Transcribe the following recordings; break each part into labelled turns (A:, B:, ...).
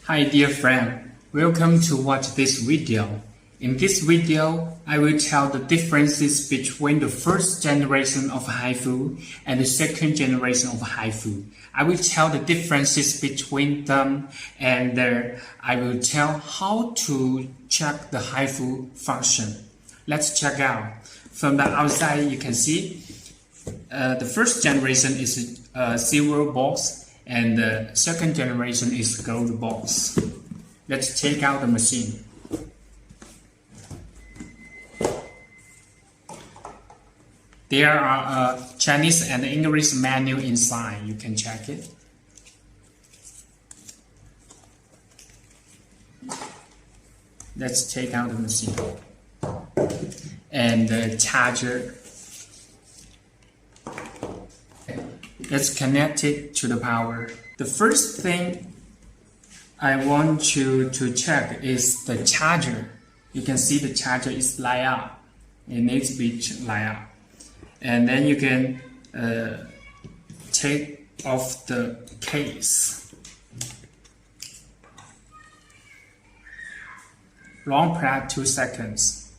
A: Hi dear friend, welcome to watch this video. In this video, I will tell the differences between the first generation of HIFU and the second generation of HIFU. I will tell the differences between them and I will tell how to check the HIFU function. Let's check out. From the outside you can see the first generation is a silver box and the second generation is gold box. Let's take out the machine. There are a Chinese and English menu inside. You can check it. Let's take out the machine. And the charger. Let's connect it to the power. The first thing I want you to check is the charger. You can see the charger is light up. It needs to be light up. And then you can take off the case. Long press 2 seconds.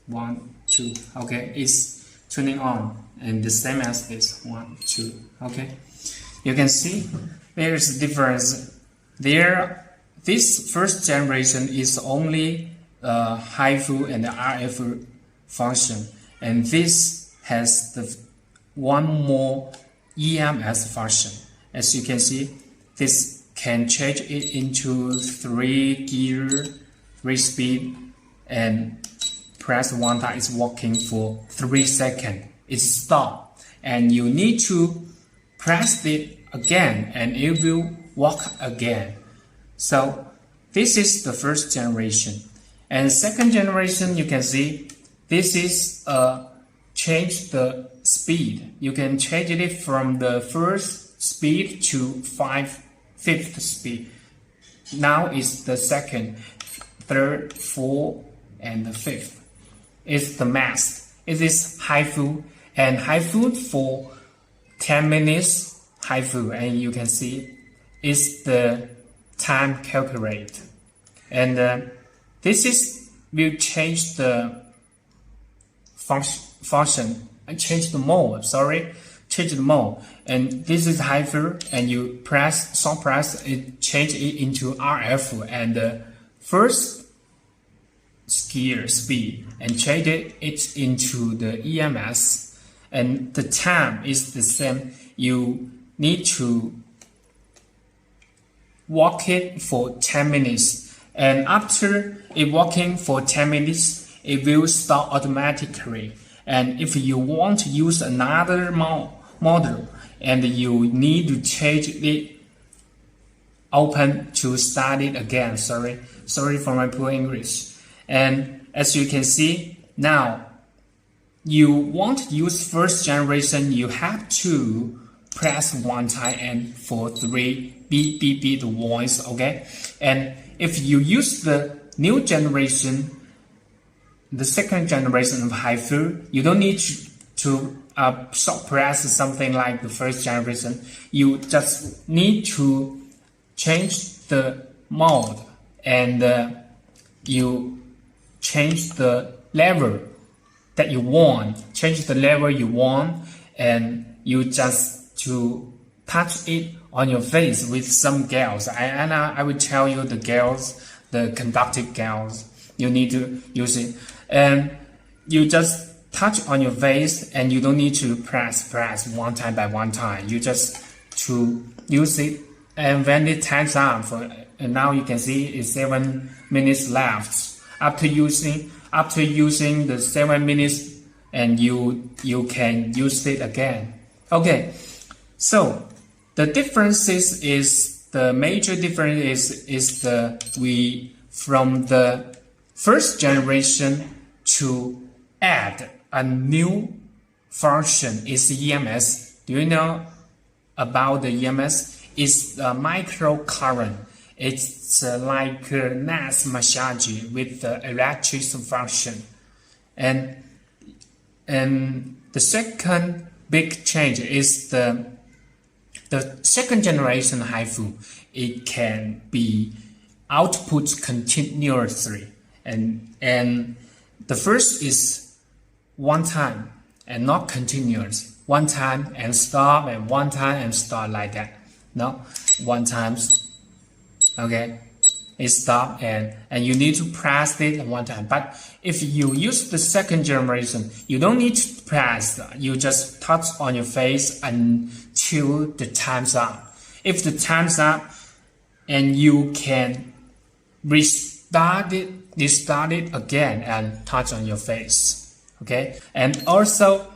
A: 1, 2. Okay, it's turning on. And the same as this. 1, 2. Okay. You can see there's a difference. This first generation is only HIFU and the RF function. And this has the one more EMS function. As you can see, this can change it into 3 gear, 3 speed, and press one time. It's working for 3 seconds. It's stopped, and you need to press it again, and it will work again. So this is the first generation, and second generation. You can see this is change the speed. You can change it from the first speed to fifth speed. Now it's the second, third, fourth, and the fifth. It's the max. It is HIFU. And HIFU for 10 minutes HIFU, and you can see is the time calculate. And this will change the function and change the mode. Change the mode. And this is HIFU, and you press, soft press, it change it into RF, and the first gear speed, and change it into the EMS. And the time is the same. You need to walk it for 10 minutes. And after it walking for 10 minutes, it will stop automatically. And if you want to use another model, and you need to change it open to start it again. Sorry for my poor English. And as you can see now, you want to use first generation, you have to press one time and for 3 beep beep beep the voice, okay? And if you use the new generation, the second generation of HIFU, you don't need to soft press something like the first generation. You just need to change the mode, and you change the level that you want, change the level you want, and you just to touch it on your face with some gels. And I will tell you the gels, the conductive gels, you need to use it. And you just touch on your face, and you don't need to press one time by one time. You just to use it, and when it times up, and now you can see it's 7 minutes left. After using the 7 minutes, and you can use it again. Okay, so the differences is, the major difference is from the first generation to add a new function is EMS. Do you know about the EMS? It's a microcurrent. It's like a nice massage with the electric function. And the second big change is the second generation HIFU. It can be output continuously. And the first is one time and not continuous. One time and stop, and one time and start, like that. No, one time, okay, it stop, and you need to press it one time. But if you use the second generation, you don't need to press. You just touch on your face until the time's up. If the time's up, and you can restart it again and touch on your face. Okay, and also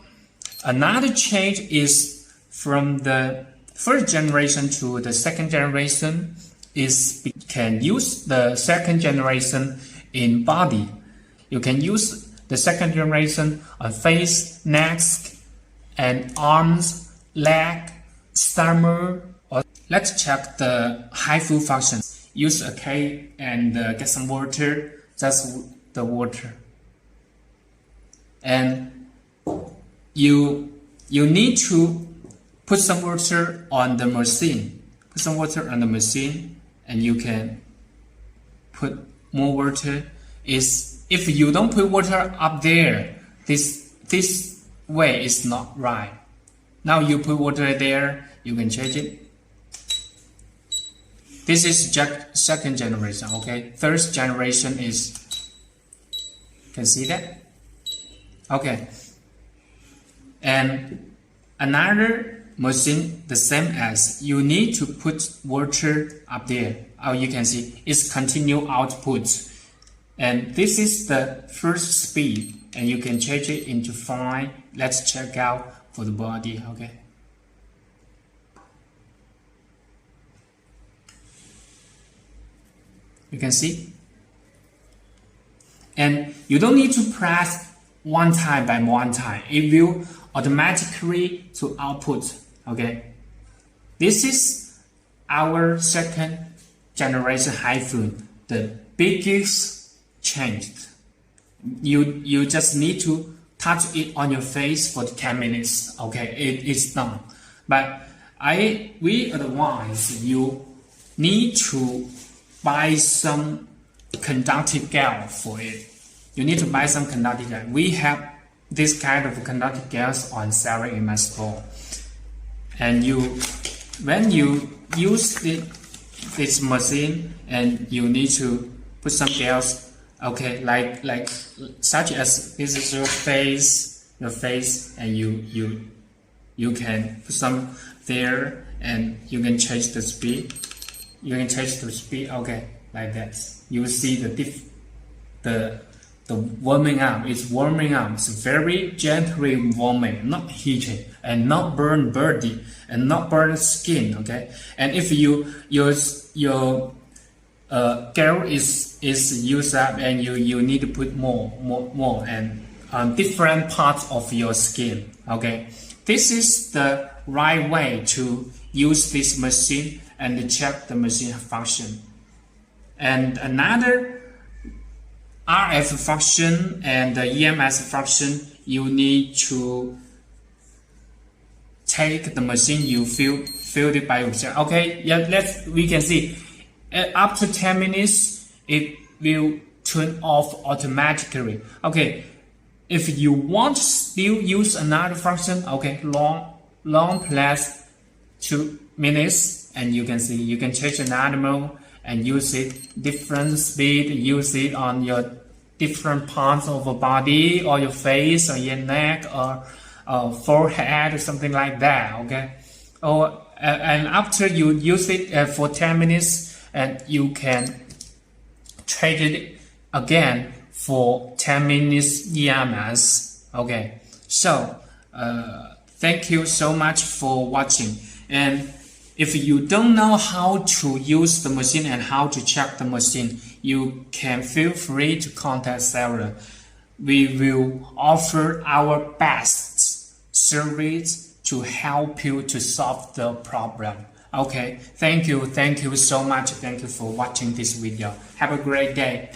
A: another change is from the first generation to the second generation is we can use the second generation in body. You can use the second generation on face, neck, and arms, leg, stomach. Let's check the HIFU function. Use a cake and get some water, just the water. And you need to put some water on the machine. Put some water on the machine, and you can put more water. If you don't put water up there, this way is not right. Now you put water there, you can change it. This is second generation, okay? Third generation is, can see that? Okay. And another machine, the same as, you need to put water up there. Oh, you can see, it's continue output. And this is the first speed, and you can change it into 5. Let's check out for the body, okay? You can see, and you don't need to press one time by one time. It will automatically to output. Okay, this is our second generation HIFU. The biggest change. You just need to touch it on your face for 10 minutes. Okay, it's done. But we advise you need to buy some conductive gel for it. You need to buy some conductive gel. We have this kind of conductive gels on sale in my store. And when you use this machine, and you need to put some gels, okay, like such as this is your face, and you can put some there, and you can change the speed. You can change the speed, okay, like that. You will see the warming up. It's warming up. It's very gently warming, not heating, and not burn body, and not burn skin. Okay, and if your gel is used up, and you need to put more, and on different parts of your skin. Okay, this is the right way to use this machine and check the machine function. And another RF function and the EMS function, you need to take the machine, you feel it by yourself. Okay, yeah, we can see after 10 minutes it will turn off automatically. Okay, if you want to still use another function, okay, long plus 2 minutes, and you can see you can change another mode and use it different speed, use it on your different parts of the body, or your face, or your neck, or forehead, or something like that. Okay, and after you use it for 10 minutes, and you can trade it again for 10 minutes EMS. Okay, so thank you so much for watching. And if you don't know how to use the machine and how to check the machine, you can feel free to contact Sarah. We will offer our best service to help you to solve the problem. Okay, thank you so much. Thank you for watching this video. Have a great day.